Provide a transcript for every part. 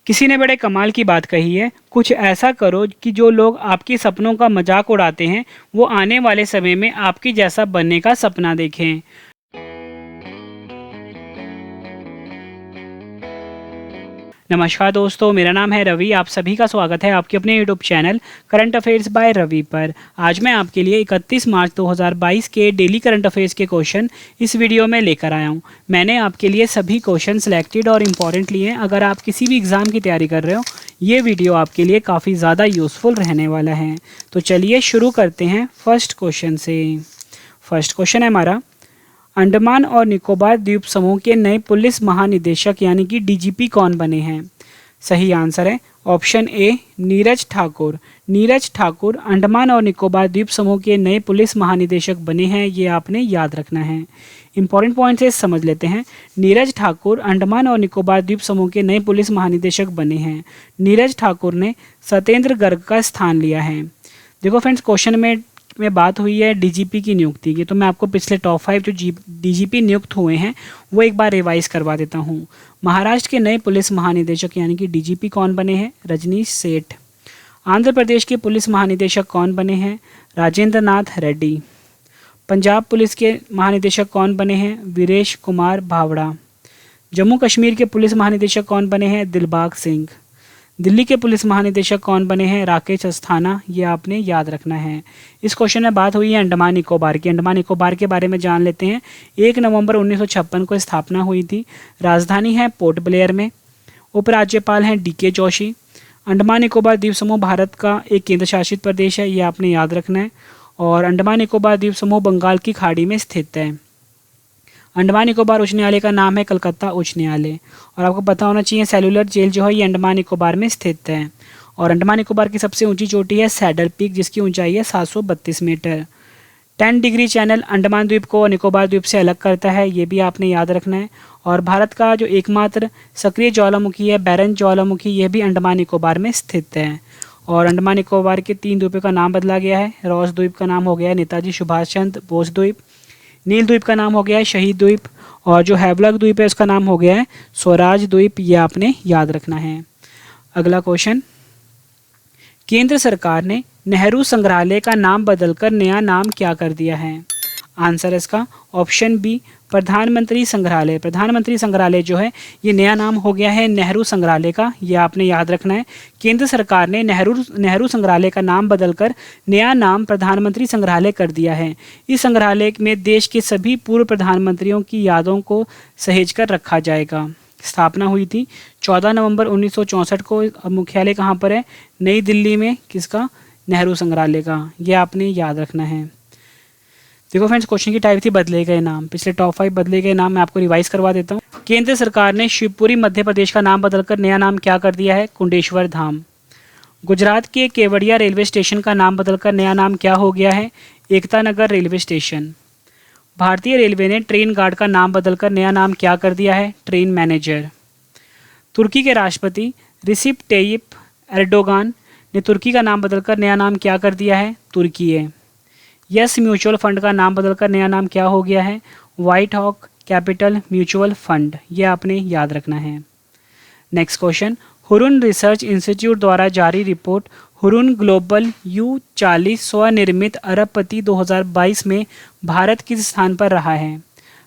किसी ने बड़े कमाल की बात कही है, कुछ ऐसा करो कि जो लोग आपके सपनों का मजाक उड़ाते हैं वो आने वाले समय में आपके जैसा बनने का सपना देखें। नमस्कार दोस्तों, मेरा नाम है रवि। आप सभी का स्वागत है आपके अपने YouTube channel current affairs by Ravi पर। आज मैं आपके लिए 31 मार्च 2022 के डेली करंट अफेयर्स के क्वेश्चन इस वीडियो में लेकर आया हूं। मैंने आपके लिए सभी क्वेश्चन सिलेक्टेड और इम्पॉर्टेंट लिए हैं। अगर आप किसी भी एग्ज़ाम की तैयारी कर रहे हो, ये वीडियो आपके लिए काफ़ी ज़्यादा यूज़फुल रहने वाला है। तो चलिए शुरू करते हैं फर्स्ट क्वेश्चन से। फर्स्ट क्वेश्चन है हमारा, अंडमान और निकोबार द्वीप समूह के नए पुलिस महानिदेशक यानी कि डीजीपी कौन बने हैं? सही आंसर है ऑप्शन ए, नीरज ठाकुर। नीरज ठाकुर अंडमान और निकोबार द्वीप समूह के नए पुलिस महानिदेशक बने हैं, ये आपने याद रखना है। इंपॉर्टेंट पॉइंट से समझ लेते हैं। नीरज ठाकुर अंडमान और निकोबार द्वीप समूह के नए पुलिस महानिदेशक बने हैं। नीरज ठाकुर ने सत्येंद्र गर्ग का स्थान लिया है। देखो फ्रेंड्स, क्वेश्चन में बात हुई है डीजीपी की नियुक्ति की, तो मैं आपको पिछले टॉप 5 जो डीजीपी नियुक्त हुए हैं वो एक बार रिवाइज करवा देता हूँ। महाराष्ट्र के नए पुलिस महानिदेशक यानी कि डीजीपी कौन बने हैं? रजनीश सेठ। आंध्र प्रदेश के पुलिस महानिदेशक कौन बने हैं? राजेंद्र नाथ रेड्डी। पंजाब पुलिस के महानिदेशक कौन बने हैं? वीरेश कुमार भावड़ा। जम्मू कश्मीर के पुलिस महानिदेशक कौन बने हैं? दिलबाग सिंह। दिल्ली के पुलिस महानिदेशक कौन बने हैं? राकेश अस्थाना। ये आपने याद रखना है। इस क्वेश्चन में बात हुई है अंडमान निकोबार की। अंडमान निकोबार के बारे में जान लेते हैं। 1 नवंबर 1956 को स्थापना हुई थी। राजधानी है पोर्ट ब्लेयर में। उपराज्यपाल हैं डीके जोशी। अंडमान निकोबार द्वीप समूह भारत का एक केंद्र शासित प्रदेश है, ये आपने याद रखना है। और अंडमान निकोबार द्वीप समूह बंगाल की खाड़ी में स्थित है। अंडमान निकोबार उच्च न्यायालय का नाम है कलकत्ता उच्च न्यायालय। और आपको पता होना चाहिए सेलुलर जेल जो है ये अंडमान निकोबार में स्थित है। और अंडमान निकोबार की सबसे ऊंची चोटी है सैडल पीक, जिसकी ऊंचाई है 732 मीटर। 10 डिग्री चैनल अंडमान द्वीप को निकोबार द्वीप से अलग करता है, ये भी आपने याद रखना है। और भारत का जो एकमात्र सक्रिय ज्वालामुखी है बैरन ज्वालामुखी, यह भी अंडमान निकोबार में स्थित है। और अंडमान निकोबार के 3 द्वीपों का नाम बदला गया है। रॉस द्वीप का नाम हो गया है नेताजी सुभाष चंद्र बोस द्वीप। नील द्वीप का नाम हो गया है शहीद द्वीप। और जो हैवलॉक द्वीप है उसका नाम हो गया है स्वराज द्वीप, ये आपने याद रखना है। अगला क्वेश्चन, केंद्र सरकार ने नेहरू संग्रहालय का नाम बदलकर नया नाम क्या कर दिया है? आंसर इसका ऑप्शन बी, प्रधानमंत्री संग्रहालय। प्रधानमंत्री संग्रहालय जो है ये नया नाम हो गया है नेहरू संग्रहालय का, ये आपने याद रखना है। केंद्र सरकार ने नेहरू संग्रहालय का नाम बदलकर नया नाम प्रधानमंत्री संग्रहालय कर दिया है। इस संग्रहालय में देश के सभी पूर्व प्रधानमंत्रियों की यादों को सहेज कर रखा जाएगा। स्थापना हुई थी 14 नवंबर 1964 को। मुख्यालय कहाँ पर है? नई दिल्ली में। किसका? नेहरू संग्रहालय का, ये आपने याद रखना है। देखो फ्रेंड्स, क्वेश्चन की टाइप थी बदले गए नाम। पिछले टॉप 5 बदले गए नाम मैं आपको रिवाइज करवा देता हूँ। केंद्र सरकार ने शिवपुरी मध्य प्रदेश का नाम बदलकर नया नाम क्या कर दिया है? कुंडेश्वर धाम। गुजरात के केवड़िया रेलवे स्टेशन का नाम बदलकर नया नाम क्या हो गया है? Ekta Nagar railway station. भारतीय रेलवे ने ट्रेन गार्ड का नाम बदलकर नया नाम क्या कर दिया है? Train manager. तुर्की के राष्ट्रपति रिसिप टैयिप एर्डोगान ने तुर्की का नाम बदलकर नया नाम क्या कर दिया है? तुर्कीये। यस म्यूचुअल फंड का नाम बदलकर नया नाम क्या हो गया है? White Hawk Capital mutual fund, ये आपने याद रखना है। Next question, Hurun Research Institute द्वारा जारी रिपोर्ट हुरुन ग्लोबल U40 स्वनिर्मित अरबपति 2022 में भारत किस स्थान पर रहा है?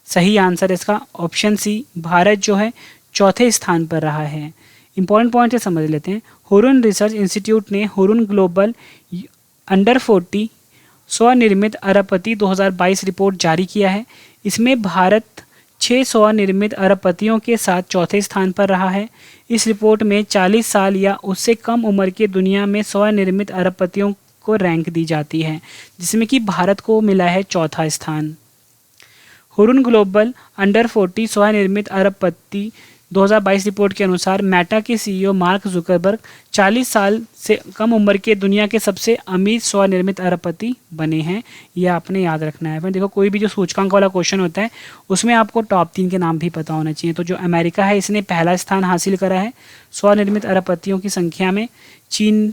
सही आंसर इसका ऑप्शन सी, भारत जो है चौथे स्थान पर रहा है। इंपॉर्टेंट पॉइंट से समझ लेते हैं। हुरुन रिसर्च इंस्टीट्यूट ने हुरुन ग्लोबल अंडर 40 स्वनिर्मित अरबपति 2022 रिपोर्ट जारी किया है। इसमें भारत 6 स्वनिर्मित अरबपतियों के साथ चौथे स्थान पर रहा है। इस रिपोर्ट में 40 साल या उससे कम उम्र के दुनिया में स्वनिर्मित अरबपतियों को रैंक दी जाती है, जिसमें कि भारत को मिला है चौथा स्थान। हुरुन ग्लोबल अंडर 40 स्वनिर्मित अरबपति 2022 रिपोर्ट के अनुसार मेटा के सीईओ मार्क जुकरबर्ग 40 साल से कम उम्र के दुनिया के सबसे अमीर स्वनिर्मित अरबपति बने हैं, यह आपने याद रखना है। फिर देखो, कोई भी जो सूचकांक वाला क्वेश्चन होता है उसमें आपको टॉप 3 के नाम भी पता होना चाहिए। तो जो अमेरिका है इसने पहला स्थान हासिल करा है स्वनिर्मित अरबपतियों की संख्या में। चीन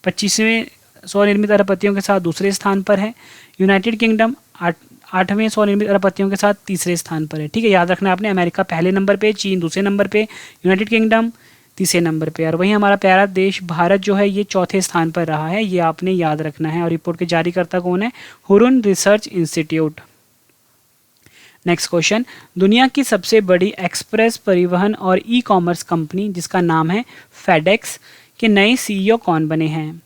25वें स्वनिर्मित अरबपतियों के साथ दूसरे स्थान पर है। यूनाइटेड किंगडम 8वें स्वनिर्मित अरबपतियों के साथ तीसरे स्थान पर है। ठीक है, याद रखना है आपने, अमेरिका पहले नंबर पे, चीन दूसरे नंबर पे, यूनाइटेड किंगडम तीसरे नंबर पे। और वहीं हमारा प्यारा देश भारत जो है ये चौथे स्थान पर रहा है, ये आपने याद रखना है। और रिपोर्ट के जारीकर्ता कौन है? Hurun Research institute. Next question, दुनिया की सबसे बड़ी एक्सप्रेस परिवहन और ई कॉमर्स कंपनी जिसका नाम है फेडेक्स के नए सीईओ कौन बने हैं?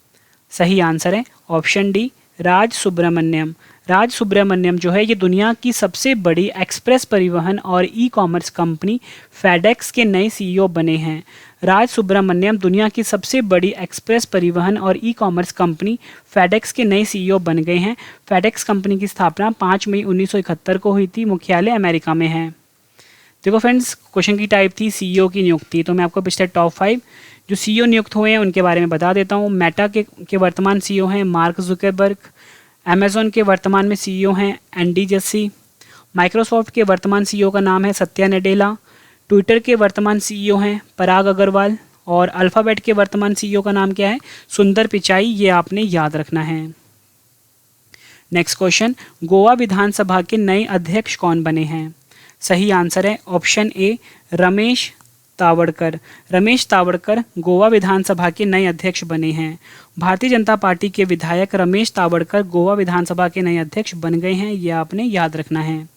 सही आंसर है ऑप्शन डी, राज सुब्रमण्यम। राज सुब्रमण्यम जो है ये दुनिया की सबसे बड़ी एक्सप्रेस परिवहन और ई कॉमर्स कंपनी फेडेक्स के नए सीईओ बने हैं। राज सुब्रमण्यम दुनिया की सबसे बड़ी एक्सप्रेस परिवहन और ई कॉमर्स कंपनी फेडेक्स के नए सीईओ बन गए हैं। फेडेक्स कंपनी की स्थापना 5 मई 1971 को हुई थी। मुख्यालय अमेरिका में है। देखो फ्रेंड्स, क्वेश्चन की टाइप थी सीईओ की नियुक्ति, तो मैं आपको पिछले टॉप 5 जो सीईओ नियुक्त हुए हैं उनके बारे में बता देता हूँ। मेटा के वर्तमान सीईओ हैं मार्क जुकरबर्ग। अमेज़ॉन के वर्तमान में सीईओ हैं एंडी जस्सी। माइक्रोसॉफ्ट के वर्तमान सीईओ का नाम है सत्या नडेला। ट्विटर के वर्तमान सीईओ हैं पराग अग्रवाल। और अल्फ़ाबेट के वर्तमान सीईओ का नाम क्या है? सुंदर पिचाई। ये आपने याद रखना है। नेक्स्ट क्वेश्चन, गोवा विधानसभा के नए अध्यक्ष कौन बने हैं? सही आंसर है ऑप्शन ए, रमेश तावड़कर। रमेश तावड़कर गोवा विधानसभा के नए अध्यक्ष बने हैं। भारतीय जनता पार्टी के विधायक रमेश तावड़कर गोवा विधानसभा के नए अध्यक्ष बन गए हैं, ये आपने याद रखना है।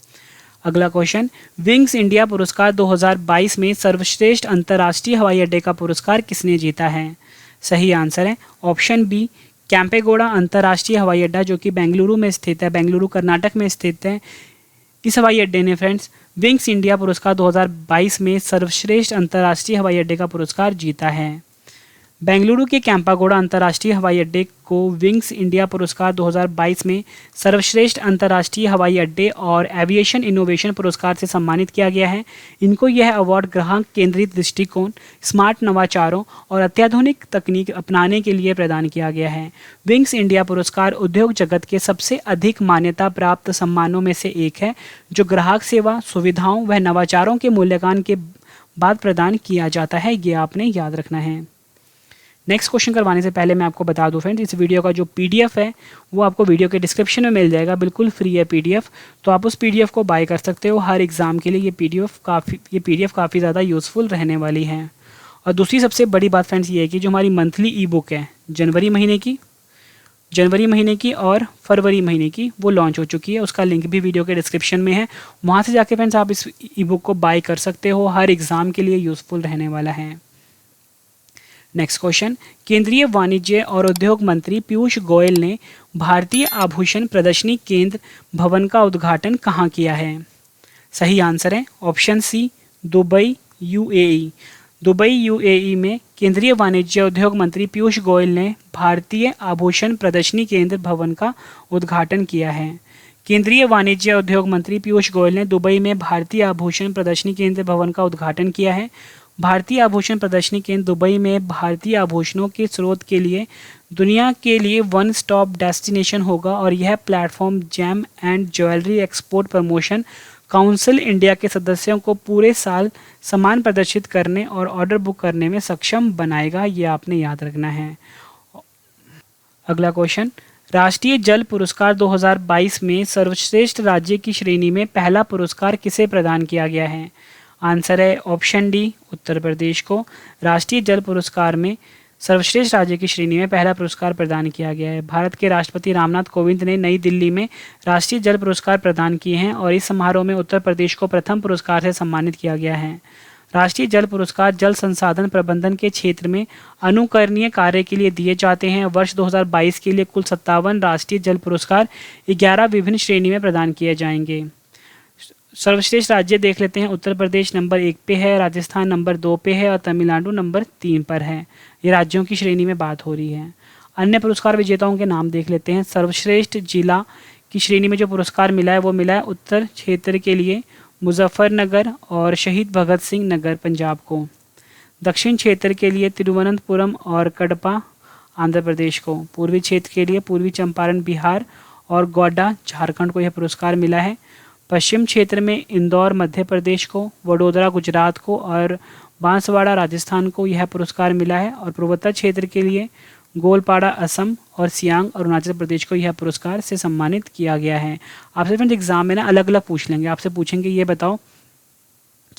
अगला क्वेश्चन, विंग्स इंडिया पुरस्कार 2022 में सर्वश्रेष्ठ अंतर्राष्ट्रीय हवाई अड्डे का पुरस्कार किसने जीता है? सही आंसर है ऑप्शन बी, कैंपेगौड़ा अंतर्राष्ट्रीय हवाई अड्डा जो कि बेंगलुरु में स्थित है, बेंगलुरु कर्नाटक में स्थित है। इस हवाई अड्डे ने फ्रेंड्स विंग्स इंडिया पुरस्कार 2022 में सर्वश्रेष्ठ अंतर्राष्ट्रीय हवाई अड्डे का पुरस्कार जीता है। बेंगलुरु के कैंपागोड़ा अंतर्राष्ट्रीय हवाई अड्डे को विंग्स इंडिया पुरस्कार 2022 में सर्वश्रेष्ठ अंतर्राष्ट्रीय हवाई अड्डे और एविएशन इनोवेशन पुरस्कार से सम्मानित किया गया है। इनको यह अवार्ड ग्राहक केंद्रित दृष्टिकोण, स्मार्ट नवाचारों और अत्याधुनिक तकनीक अपनाने के लिए प्रदान किया गया है। विंग्स इंडिया पुरस्कार उद्योग जगत के सबसे अधिक मान्यता प्राप्त सम्मानों में से एक है, जो ग्राहक सेवा, सुविधाओं व नवाचारों के मूल्यांकन के बाद प्रदान किया जाता है। ये आपने याद रखना है। नेक्स्ट क्वेश्चन करवाने से पहले मैं आपको बता दूं फ्रेंड्स, इस वीडियो का जो पीडीएफ है वो आपको वीडियो के डिस्क्रिप्शन में मिल जाएगा, बिल्कुल फ्री है पीडीएफ। तो आप उस पीडीएफ को बाय कर सकते हो। हर एग्ज़ाम के लिए ये पीडीएफ काफ़ी ज़्यादा यूज़फुल रहने वाली है। और दूसरी सबसे बड़ी बात फ्रेंड्स ये है कि जो हमारी मंथली ई बुक है जनवरी महीने की और फरवरी महीने की वो लॉन्च हो चुकी है। उसका लिंक भी वीडियो के डिस्क्रिप्शन में है, वहाँ से जाके फ्रेंड्स आप इस ई बुक को बाय कर सकते हो। हर एग्ज़ाम के लिए यूज़फुल रहने वाला है। नेक्स्ट क्वेश्चन, केंद्रीय वाणिज्य और उद्योग मंत्री पीयूष गोयल ने भारतीय आभूषण प्रदर्शनी केंद्र भवन का उद्घाटन कहाँ किया है? सही आंसर है option C, Dubai UAE. Dubai UAE में केंद्रीय वाणिज्य उद्योग मंत्री पीयूष गोयल ने भारतीय आभूषण प्रदर्शनी केंद्र भवन का उद्घाटन किया है। केंद्रीय वाणिज्य उद्योग मंत्री पीयूष गोयल ने दुबई में भारतीय आभूषण प्रदर्शनी केंद्र भवन का उद्घाटन किया है। भारतीय आभूषण प्रदर्शनी केंद्र दुबई में भारतीय आभूषणों के स्रोत के लिए दुनिया के लिए वन स्टॉप डेस्टिनेशन होगा और यह platform gem and jewellery export promotion council India के सदस्यों को पूरे साल सामान प्रदर्शित करने और ऑर्डर बुक करने में सक्षम बनाएगा। ये आपने याद रखना है। अगला क्वेश्चन, राष्ट्रीय जल पुरस्कार 2022 में सर्वश्रेष्ठ राज्य की श्रेणी में पहला पुरस्कार किसे प्रदान किया गया है? आंसर है ऑप्शन डी, उत्तर प्रदेश को। राष्ट्रीय जल पुरस्कार में सर्वश्रेष्ठ राज्य की श्रेणी में पहला पुरस्कार प्रदान किया गया है। भारत के राष्ट्रपति रामनाथ कोविंद ने नई दिल्ली में राष्ट्रीय जल पुरस्कार प्रदान किए हैं और इस समारोह में उत्तर प्रदेश को प्रथम पुरस्कार से सम्मानित किया गया है। राष्ट्रीय जल पुरस्कार जल संसाधन प्रबंधन के क्षेत्र में अनुकरणीय कार्य के लिए दिए जाते हैं। वर्ष 2022 के लिए कुल 57 राष्ट्रीय जल पुरस्कार 11 विभिन्न श्रेणी में प्रदान किए जाएंगे। सर्वश्रेष्ठ राज्य देख लेते हैं। उत्तर प्रदेश नंबर 1 पे है, राजस्थान नंबर 2 पे है और तमिलनाडु नंबर 3 पर है। ये राज्यों की श्रेणी में बात हो रही है। अन्य पुरस्कार विजेताओं के नाम देख लेते हैं। सर्वश्रेष्ठ जिला की श्रेणी में जो पुरस्कार मिला है वो मिला है उत्तर क्षेत्र के लिए मुजफ्फरनगर और शहीद भगत सिंह नगर पंजाब को। दक्षिण क्षेत्र के लिए तिरुवनंतपुरम और कडपा आंध्र प्रदेश को। पूर्वी क्षेत्र के लिए पूर्वी चंपारण बिहार और गोड्डा झारखंड को यह पुरस्कार मिला है। पश्चिम क्षेत्र में इंदौर मध्य प्रदेश को, वडोदरा गुजरात को और बांसवाड़ा राजस्थान को यह पुरस्कार मिला है। और पूर्वोत्तर क्षेत्र के लिए गोलपाड़ा असम और सियांग अरुणाचल प्रदेश को यह पुरस्कार से सम्मानित किया गया है। आपसे फ्रेंड्स एग्जाम में ना अलग अलग पूछ लेंगे। आपसे पूछेंगे ये बताओ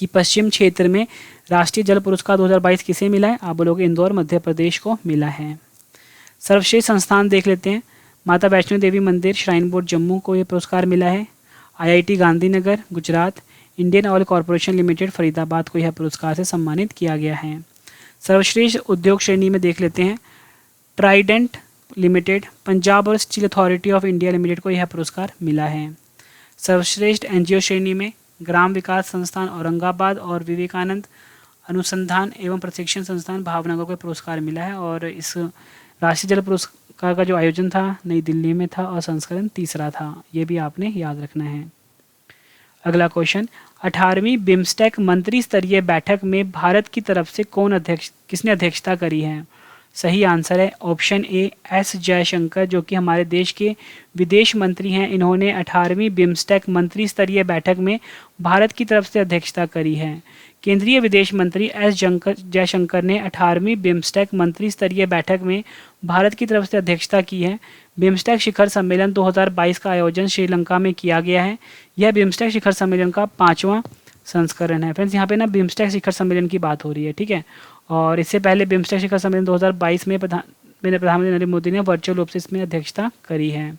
कि पश्चिम क्षेत्र में राष्ट्रीय जल पुरस्कार 2022 किसे मिला है? आप बोलोगे इंदौर मध्य प्रदेश को मिला है। सर्वश्रेष्ठ संस्थान देख लेते हैं। माता वैष्णो देवी मंदिर श्राइन बोर्ड जम्मू को ये पुरस्कार मिला है। IIT Gandhinagar Gujarat, Indian oil corporation limited Faridabad को यह पुरस्कार से सम्मानित किया गया है। सर्वश्रेष्ठ उद्योग श्रेणी में देख लेते हैं। ट्राइडेंट लिमिटेड, पंजाब और steel authority of India limited को यह पुरस्कार मिला है। सर्वश्रेष्ठ NGO श्रेणी में ग्राम विकास संस्थान औरंगाबाद और विवेकानंद अनुसंधान एवं प्रशिक्षण संस्थान भावनगर को पुरस्कार मिला है। और इस राष्ट्रीय जल पुरस्कार का जो आयोजन था नई दिल्ली में था और संस्करण 3रा था। ये भी आपने याद रखना है। अगला क्वेश्चन, 18वीं बिम्स्टेक मंत्री स्तरीय बैठक में भारत की तरफ से किसने अध्यक्षता करी है? सही आंसर है ऑप्शन ए S जयशंकर, जो कि हमारे देश के विदेश मंत्री हैं। इन्होंने 18वीं बिम्स्टेक मंत्री स्तरीय बैठक में भारत की तरफ से अध्यक्षता करी है। केंद्रीय विदेश मंत्री S जयशंकर ने 18वीं बिम्स्टेक मंत्री स्तरीय बैठक में भारत की तरफ से अध्यक्षता की है। बिम्स्टेक शिखर सम्मेलन 2022 का आयोजन श्रीलंका में किया गया है। यह बिम्स्टेक शिखर सम्मेलन का 5वां संस्करण है। फ्रेंड्स, यहाँ पे ना बिम्स्टेक शिखर सम्मेलन की बात हो रही है, ठीक है। और इससे पहले बिम्स्टेक शिखर सम्मेलन 2022 में प्रधानमंत्री नरेंद्र मोदी ने वर्चुअल रूप से इसमें अध्यक्षता करी है।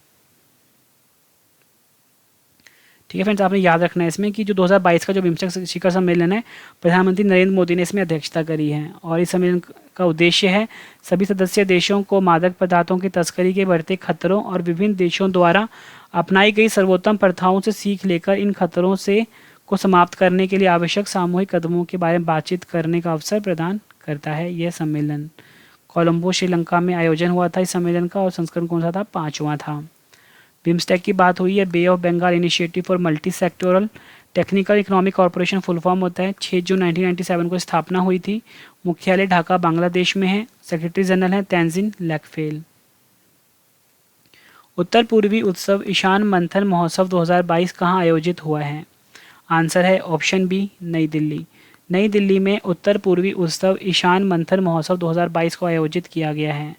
ठीक है फ्रेंड्स, आपने याद रखना है इसमें कि जो 2022 का जो बिम्स्टेक शिखर सम्मेलन है, प्रधानमंत्री नरेंद्र मोदी ने इसमें अध्यक्षता करी है। और इस सम्मेलन का उद्देश्य है सभी सदस्य देशों को मादक पदार्थों की तस्करी के बढ़ते खतरों और विभिन्न देशों द्वारा अपनाई गई सर्वोत्तम प्रथाओं से सीख लेकर इन खतरों को समाप्त करने के लिए आवश्यक सामूहिक कदमों के बारे में बातचीत करने का अवसर प्रदान करता है। यह सम्मेलन कोलंबो श्रीलंका में आयोजन हुआ था इस सम्मेलन का, और संस्करण कौन सा था? 5वां था। बिम्स्टेक की बात हुई है। Bay of Bengal initiative for multi sectoral technical economic corporation full form होता है। 6 जून 1997 को स्थापना हुई थी। मुख्यालय ढाका बांग्लादेश में है। सेक्रेटरी जनरल है तेंजिन लेकफेल। उत्तर पूर्वी उत्सव ईशान मंथन महोत्सव 2022 कहाँ आयोजित हुआ है? आंसर है ऑप्शन बी नई दिल्ली। नई दिल्ली में उत्तर पूर्वी उत्सव ईशान मंथन महोत्सव 2022 को आयोजित किया गया है।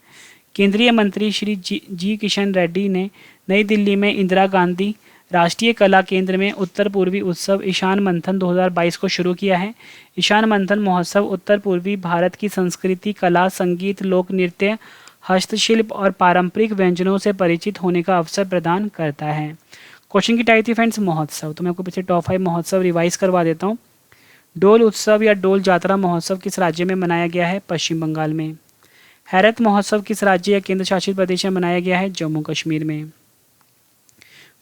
केंद्रीय मंत्री श्री जी किशन रेड्डी ने नई दिल्ली में इंदिरा गांधी राष्ट्रीय कला केंद्र में उत्तर पूर्वी उत्सव ईशान मंथन 2022 को शुरू किया है। ईशान मंथन महोत्सव उत्तर पूर्वी भारत की संस्कृति, कला, संगीत, लोक नृत्य, हस्तशिल्प और पारंपरिक व्यंजनों से परिचित होने का अवसर प्रदान करता है। क्वेश्चन की टाइप थी फ्रेंड्स महोत्सव, तो मैं आपको पीछे टॉप 5 महोत्सव रिवाइज करवा देता हूँ। डोल उत्सव या डोल जात्रा महोत्सव किस राज्य में मनाया गया है? पश्चिम बंगाल में। हैरत महोत्सव किस राज्य या केंद्र शासित प्रदेश में मनाया गया है? जम्मू कश्मीर में।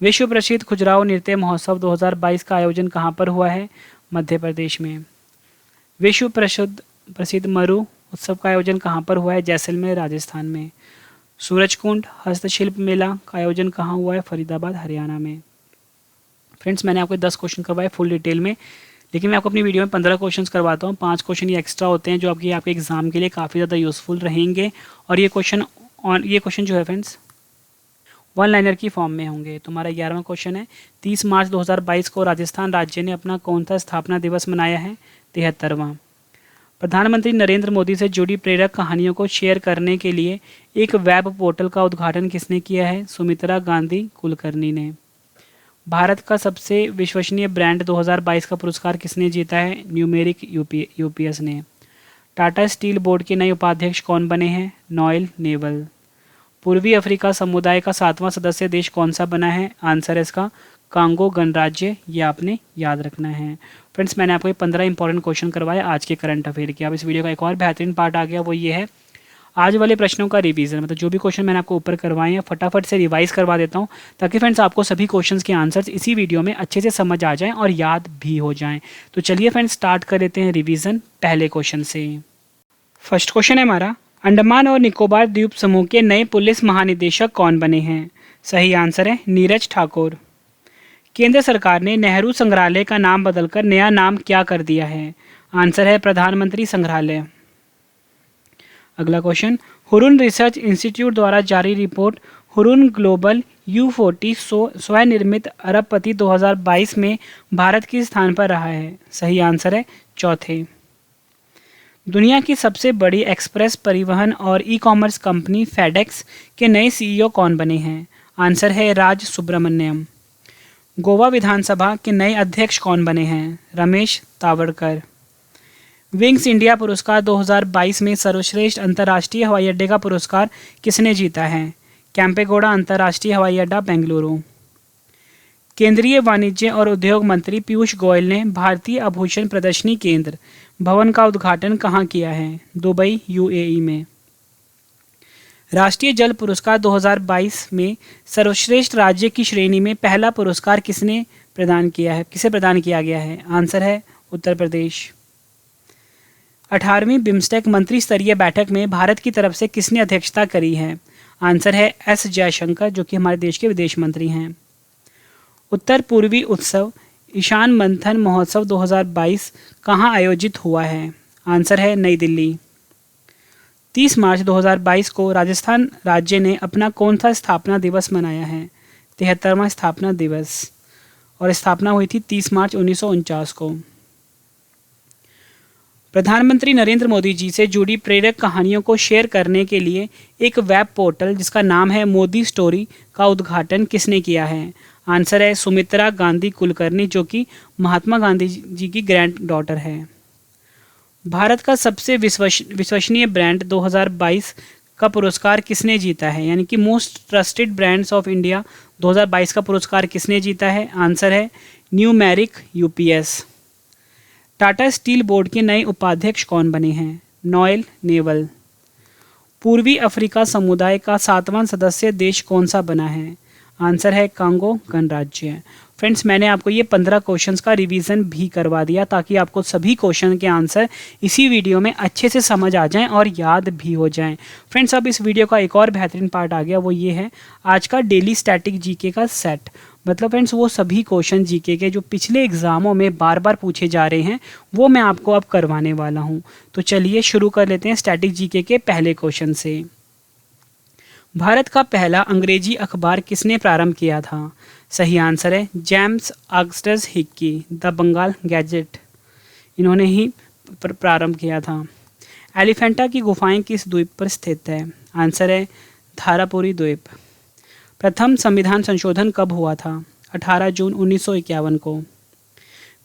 विश्व प्रसिद्ध खुजराहो नृत्य महोत्सव 2022 का आयोजन कहाँ पर हुआ है? मध्य प्रदेश में। विश्व प्रसिद्ध मरु उत्सव का आयोजन कहाँ पर हुआ है? जैसलमेर राजस्थान में। सूरजकुंड हस्तशिल्प मेला का आयोजन कहाँ हुआ है? फरीदाबाद हरियाणा में। फ्रेंड्स, मैंने आपको 10 क्वेश्चन करवाए फुल डिटेल में, लेकिन मैं आपको अपनी वीडियो में 15 क्वेश्चंस करवाता हूँ। 5 क्वेश्चन ये एक्स्ट्रा होते हैं जो आपके एग्जाम के लिए काफ़ी ज़्यादा यूज़फुल रहेंगे। और ये क्वेश्चन जो है फ्रेंड्स 1 लाइनर की फॉर्म में होंगे। तुम्हारा 11वां क्वेश्चन है, 30 मार्च 2022 को राजस्थान राज्य ने अपना कौन सा स्थापना दिवस मनाया है? 73वां। प्रधानमंत्री नरेंद्र मोदी से जुड़ी प्रेरक कहानियों को शेयर करने के लिए एक वेब पोर्टल का उद्घाटन किसने किया है? सुमित्रा गांधी कुलकर्णी ने। भारत का सबसे विश्वसनीय ब्रांड 2022 का पुरस्कार किसने जीता है? न्यूमेरिक यूपीएस ने। टाटा स्टील बोर्ड के नए उपाध्यक्ष कौन बने हैं? Noel naval. पूर्वी अफ्रीका समुदाय का 7वां सदस्य देश कौन सा बना है? आंसर है इसका कांगो गणराज्य। ये आपने याद रखना है। फ्रेंड्स, मैंने आपको ये 15 इंपॉर्टेंट क्वेश्चन करवाए आज के करंट अफेयर के। अब इस वीडियो का एक और बेहतरीन पार्ट आ गया, वो ये है आज वाले प्रश्नों का रिवीजन। मतलब जो भी क्वेश्चन मैंने आपको ऊपर करवाए हैं फटाफट से रिवाइज करवा देता हूँ, ताकि फ्रेंड्स आपको सभी क्वेश्चंस के आंसर्स इसी वीडियो में अच्छे से समझ आ जाएं और याद भी हो जाएं। तो चलिए फ्रेंड्स स्टार्ट कर लेते हैं रिवीजन पहले क्वेश्चन से। फर्स्ट क्वेश्चन है हमारा, अंडमान और निकोबार द्वीप समूह के नए पुलिस महानिदेशक कौन बने हैं? सही आंसर है नीरज ठाकुर। केंद्र सरकार ने नेहरू संग्रहालय का नाम बदलकर नया नाम क्या कर दिया है? आंसर है प्रधानमंत्री संग्रहालय। अगला क्वेश्चन, हुरुन रिसर्च इंस्टीट्यूट द्वारा जारी रिपोर्ट हुरुन ग्लोबल U40 स्वनिर्मित अरबपति 2022 में भारत किस स्थान पर रहा है? सही आंसर है चौथे। दुनिया की सबसे बड़ी एक्सप्रेस परिवहन और ई कॉमर्स कंपनी फेडेक्स के नए CEO कौन बने हैं? आंसर है राज सुब्रमण्यम। गोवा विधानसभा के नए अध्यक्ष कौन बने हैं? रमेश तावड़कर। विंग्स इंडिया पुरस्कार 2022 में सर्वश्रेष्ठ अंतर्राष्ट्रीय हवाई अड्डे का पुरस्कार किसने जीता है? कैंपेगौड़ा अंतर्राष्ट्रीय हवाई अड्डा, बेंगलुरु। केंद्रीय वाणिज्य और उद्योग मंत्री पीयूष गोयल ने भारतीय आभूषण प्रदर्शनी केंद्र भवन का उद्घाटन कहाँ किया है? दुबई, यूएई में। राष्ट्रीय जल पुरस्कार 2022 में सर्वश्रेष्ठ राज्य की श्रेणी में पहला पुरस्कार किसे प्रदान किया गया है? आंसर है उत्तर प्रदेश। 18वीं बिम्स्टेक मंत्री स्तरीय बैठक में भारत की तरफ से किसने अध्यक्षता करी है? आंसर है एस जयशंकर, जो कि हमारे देश के विदेश मंत्री हैं। उत्तर पूर्वी उत्सव ईशान मंथन महोत्सव 2022 कहाँ आयोजित हुआ है? आंसर है नई दिल्ली। 30 मार्च 2022 को राजस्थान राज्य ने अपना कौन सा स्थापना दिवस मनाया है? 73वां स्थापना दिवस, और स्थापना हुई थी 30 मार्च 1949 को। प्रधानमंत्री नरेंद्र मोदी जी से जुड़ी प्रेरक कहानियों को शेयर करने के लिए एक वेब पोर्टल जिसका नाम है मोदी स्टोरी का उद्घाटन किसने किया है? आंसर है सुमित्रा गांधी कुलकर्णी, जो कि महात्मा गांधी जी की ग्रैंड डॉटर है। भारत का सबसे विश्वसनीय ब्रांड 2022 का पुरस्कार किसने जीता है? यानी कि most trusted brands of India 2022 का पुरस्कार किसने जीता है? आंसर है numeric UPS. Tata steel board के नए उपाध्यक्ष कौन बने हैं? Noel naval. पूर्वी अफ्रीका समुदाय का 7वां सदस्य देश कौन सा बना है? आंसर है कांगो गणराज्य। फ्रेंड्स, मैंने आपको ये 15 क्वेश्चंस का रिवीजन भी करवा दिया ताकि आपको सभी क्वेश्चन के आंसर इसी वीडियो में अच्छे से समझ आ जाएं और याद भी हो जाएं। फ्रेंड्स, अब इस वीडियो का एक और बेहतरीन पार्ट आ गया, वो ये है आज का डेली स्टैटिक जीके का सेट। मतलब फ्रेंड्स, वो सभी क्वेश्चन जीके के जो पिछले एग्जामों में बार बार पूछे जा रहे हैं वो मैं आपको अब करवाने वाला हूँ। तो चलिए शुरू कर लेते हैं स्टैटिक जीके के पहले क्वेश्चन से। भारत का पहला अंग्रेजी अखबार किसने प्रारंभ किया था? सही आंसर है James Augustus Hicky, the Bengal Gazette, इन्होंने ही प्रारंभ किया था। एलिफेंटा की गुफाएं किस द्वीप पर स्थित है? आंसर है धारापुरी द्वीप। प्रथम संविधान संशोधन कब हुआ था? 18 जून 1951 को।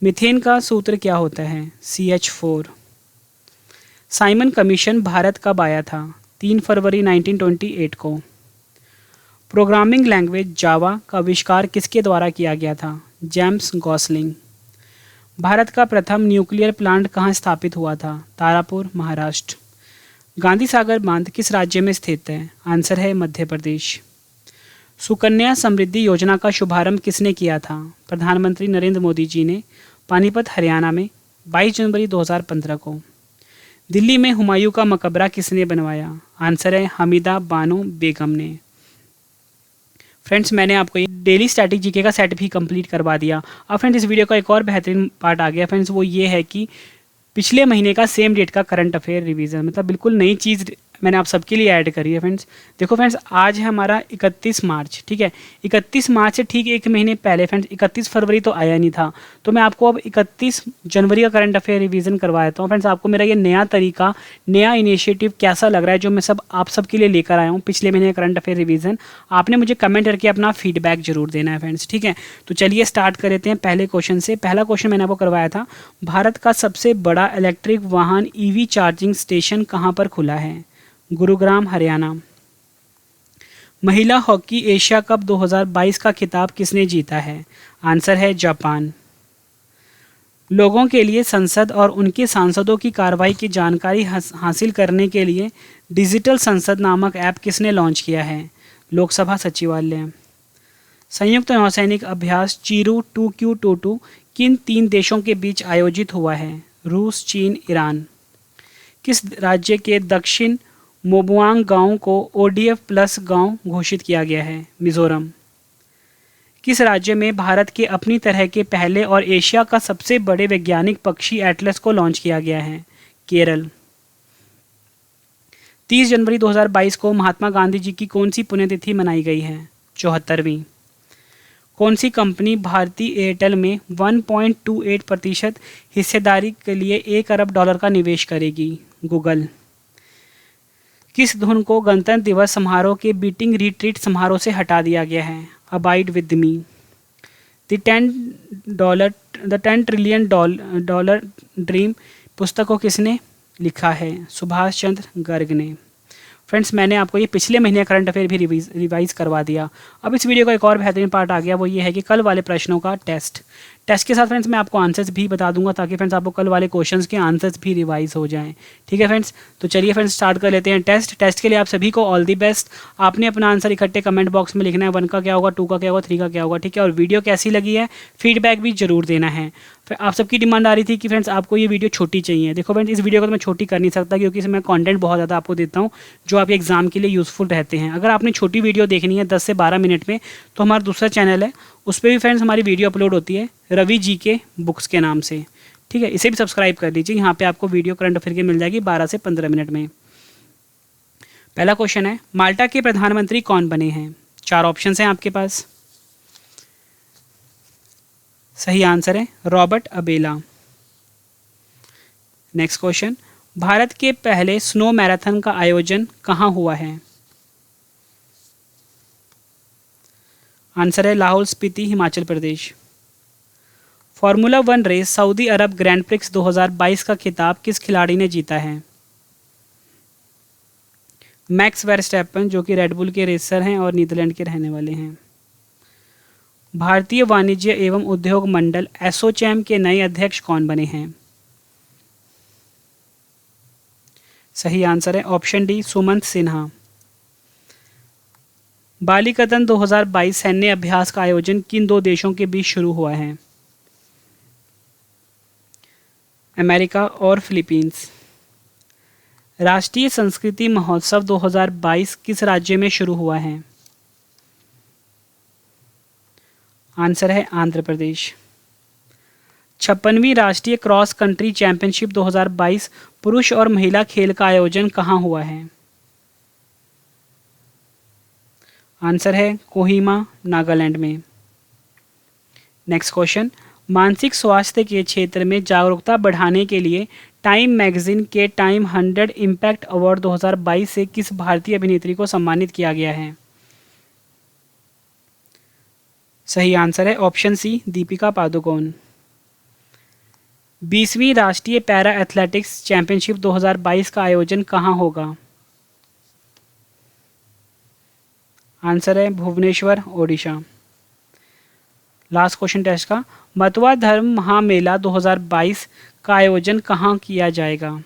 मीथेन का सूत्र क्या होता है? CH4। साइमन कमीशन भारत कब आया था? 3 फरवरी 1928 को। प्रोग्रामिंग लैंग्वेज जावा का आविष्कार किसके द्वारा किया गया था? James Gosling. भारत का प्रथम न्यूक्लियर प्लांट कहाँ स्थापित हुआ था? तारापुर, महाराष्ट्र। गांधी सागर बांध किस राज्य में स्थित है? आंसर है मध्य प्रदेश। सुकन्या समृद्धि योजना का शुभारंभ किसने किया था? प्रधानमंत्री नरेंद्र मोदी जी ने पानीपत, हरियाणा में 22 जनवरी 2015 को। दिल्ली में हुमायूं का मकबरा किसने बनवाया? आंसर है हमीदा बानो बेगम ने। फ्रेंड्स, मैंने आपको ये डेली स्टैटिक जीके का सेट भी कंप्लीट करवा दिया। अब फ्रेंड्स, इस वीडियो का एक और बेहतरीन पार्ट आ गया फ्रेंड्स, वो ये है कि पिछले महीने का सेम डेट का करंट अफेयर रिवीजन, मतलब बिल्कुल नई चीज़ मैंने आप सबके लिए ऐड करी है। फ्रेंड्स देखो फ्रेंड्स, आज है हमारा 31 मार्च, ठीक है। 31 मार्च से ठीक एक महीने पहले फ्रेंड्स 31 फरवरी तो आया नहीं था, तो मैं आपको अब 31 जनवरी का करंट अफेयर रिवीजन करवा देता हूँ। फ्रेंड्स, आपको मेरा ये नया तरीका, नया इनिशिएटिव कैसा लग रहा है जो मैं आप सबके लिए लेकर आया हूँ पिछले महीने का करंट अफेयर रिवीजन, आपने मुझे कमेंट करके अपना फीडबैक जरूर देना है फ्रेंड्स, ठीक है। तो चलिए स्टार्ट कर लेते हैं पहले क्वेश्चन से। पहला क्वेश्चन मैंने आपको करवाया था, भारत का सबसे बड़ा इलेक्ट्रिक वाहन EV चार्जिंग स्टेशन कहाँ पर खुला है? गुरुग्राम, हरियाणा। महिला हॉकी एशिया कप 2022 का खिताब किसने जीता है? आंसर है जापान। लोगों के लिए संसद और उनके सांसदों की कार्रवाई की जानकारी हासिल करने के लिए डिजिटल संसद नामक ऐप किसने लॉन्च किया है? लोकसभा सचिवालय। संयुक्त नौसैनिक अभ्यास चीरू 2Q22 किन 3 देशों के बीच आयोजित हुआ है? रूस, चीन, ईरान। किस राज्य के दक्षिण मोबुआंग गांव को ODF प्लस गांव घोषित किया गया है? मिजोरम। किस राज्य में भारत के अपनी तरह के पहले और एशिया का सबसे बड़े वैज्ञानिक पक्षी एटलस को लॉन्च किया गया है? केरल। 30 जनवरी 2022 को महात्मा गांधी जी की कौन सी पुण्यतिथि मनाई गई है? 74वीं। कौन सी कंपनी भारतीय एयरटेल में 1.28% हिस्सेदारी के लिए $1 अरब का निवेश करेगी? गूगल। किस धुन को गणतंत्र दिवस समारोह के बीटिंग रिट्रीट समारोह से हटा दिया गया है? Abide with me. The 10 trillion dollar dream पुस्तक को किसने लिखा है? सुभाष चंद्र गर्ग ने। फ्रेंड्स, मैंने आपको ये पिछले महीने करंट अफेयर भी रिवाइज करवा दिया। अब इस वीडियो का एक और बेहतरीन पार्ट आ गया, वो ये है कि कल वाले प्रश्नों का टेस्ट के साथ फ्रेंड्स मैं आपको आंसर्स भी बता दूंगा, ताकि फ्रेंड्स आपको कल वाले क्वेश्चंस के आंसर्स भी रिवाइज हो जाएं। ठीक है फ्रेंड्स, तो चलिए फ्रेंड्स स्टार्ट कर लेते हैं टेस्ट के लिए आप सभी को ऑल दी बेस्ट। आपने अपना आंसर इकट्ठे कमेंट बॉक्स में लिखना है, 1 का क्या होगा, 2 का क्या होगा, 3 का क्या होगा। ठीक है, और वीडियो कैसी लगी है फीडबैक भी जरूर देना है। फिर आप सबकी डिमांड आ रही थी कि फ्रेंड्स आपको ये वीडियो छोटी चाहिए। देखो फ्रेंड्स, इस वीडियो को तो मैं छोटी कर नहीं सकता, क्योंकि इसमें कंटेंट बहुत ज़्यादा आपको देता हूँ जो आपके एग्जाम के लिए यूज़फुल रहते हैं। अगर आपने छोटी वीडियो देखनी है 10 से 12 मिनट में, तो हमारा दूसरा चैनल है, उस पर भी फ्रेंड्स हमारी वीडियो अपलोड होती है रवि जी के बुक्स के नाम से। ठीक है, इसे भी सब्सक्राइब कर लीजिए। यहाँ पे आपको वीडियो करंट अफेयर की मिल जाएगी 12 से 15 मिनट में। पहला क्वेश्चन है, माल्टा के प्रधानमंत्री कौन बने हैं? 4 ऑप्शन हैं आपके पास। सही आंसर है Robert Abela. Next question, Bharat के पहले स्नो मैराथन का आयोजन कहाँ हुआ है? आंसर है Lahaul Spiti, Himachal Pradesh. Formula 1 race Saudi अरब ग्रैंड प्रिक्स 2022 का खिताब किस खिलाड़ी ने जीता है? मैक्स वेरस्टैपन, जो कि रेडबुल के रेसर हैं और नीदरलैंड के रहने वाले हैं। भारतीय वाणिज्य एवं उद्योग मंडल एसोचैम के नए अध्यक्ष कौन बने हैं? सही आंसर है ऑप्शन डी, सुमंत सिन्हा। बालिकतन 2022 सैन्य अभ्यास का आयोजन किन 2 देशों के बीच शुरू हुआ है? अमेरिका और फिलीपींस। राष्ट्रीय संस्कृति महोत्सव 2022 किस राज्य में शुरू हुआ है? आंसर है आंध्र प्रदेश। 56वीं राष्ट्रीय क्रॉस कंट्री चैंपियनशिप 2022 पुरुष और महिला खेल का आयोजन कहाँ हुआ है? आंसर है कोहिमा, नागालैंड में। नेक्स्ट क्वेश्चन, मानसिक स्वास्थ्य के क्षेत्र में जागरूकता बढ़ाने के लिए टाइम मैगजीन के टाइम 100 इम्पैक्ट अवार्ड 2022 से किस भारतीय अभिनेत्री को सम्मानित किया गया है? सही आंसर है ऑप्शन सी, दीपिका पादुकोण। 20वीं राष्ट्रीय पैरा एथलेटिक्स चैंपियनशिप 2022 का आयोजन कहाँ होगा? आंसर है Bhubaneswar, Odisha. Last question test का, मतवा धर्म महामेला 2022 का आयोजन कहाँ किया जाएगा?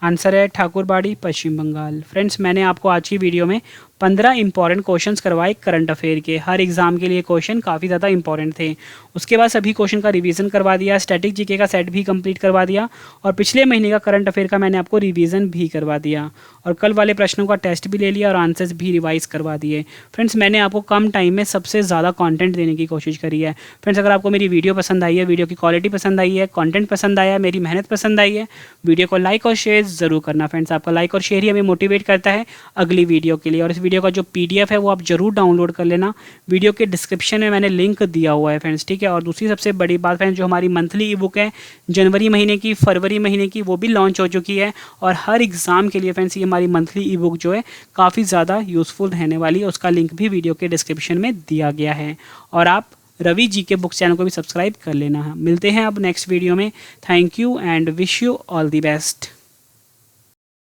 आंसर है ठाकुरबाड़ी, पश्चिम बंगाल। फ्रेंड्स, मैंने आपको आज की वीडियो में 15 इंपॉर्टेंट क्वेश्चंस करवाए करंट अफेयर के। हर एग्जाम के लिए क्वेश्चन काफ़ी ज़्यादा इंपॉर्टेंट थे। उसके बाद सभी क्वेश्चन का रिवीजन करवा दिया, स्टैटिक जीके का सेट भी कंप्लीट करवा दिया, और पिछले महीने का करंट अफेयर का मैंने आपको रिवीजन भी करवा दिया, और कल वाले प्रश्नों का टेस्ट भी ले लिया और आंसर्स भी रिवाइज करवा दिए। फ्रेंड्स, मैंने आपको कम टाइम में सबसे ज़्यादा कॉन्टेंट देने की कोशिश करी है। फ्रेंड्स, अगर आपको मेरी वीडियो पसंद आई है, वीडियो की क्वालिटी पसंद आई है, कॉन्टेंट पसंद आया है, मेरी मेहनत पसंद आई है, वीडियो को लाइक और शेयर ज़रूर करना। फ्रेंड्स, आपका लाइक और शेयर ही हमें मोटिवेट करता है अगली वीडियो के लिए। और इस वीडियो का जो PDF है वो आप जरूर डाउनलोड कर लेना, वीडियो के डिस्क्रिप्शन में मैंने लिंक दिया हुआ है फ्रेंड्स। ठीक है, और दूसरी सबसे बड़ी बात फ्रेंड्स, जो हमारी मंथली ई बुक है जनवरी महीने की, फरवरी महीने की, वो भी लॉन्च हो चुकी है। और हर एग्जाम के लिए फ्रेंड्स ये हमारी मंथली ई बुक जो है काफ़ी ज़्यादा यूज़फुल रहने वाली है, उसका लिंक भी वीडियो के डिस्क्रिप्शन में दिया गया है। और आप रवि जी के बुक चैनल को भी सब्सक्राइब कर लेना है। मिलते हैं अब नेक्स्ट वीडियो में। Thank you and wish you all the best.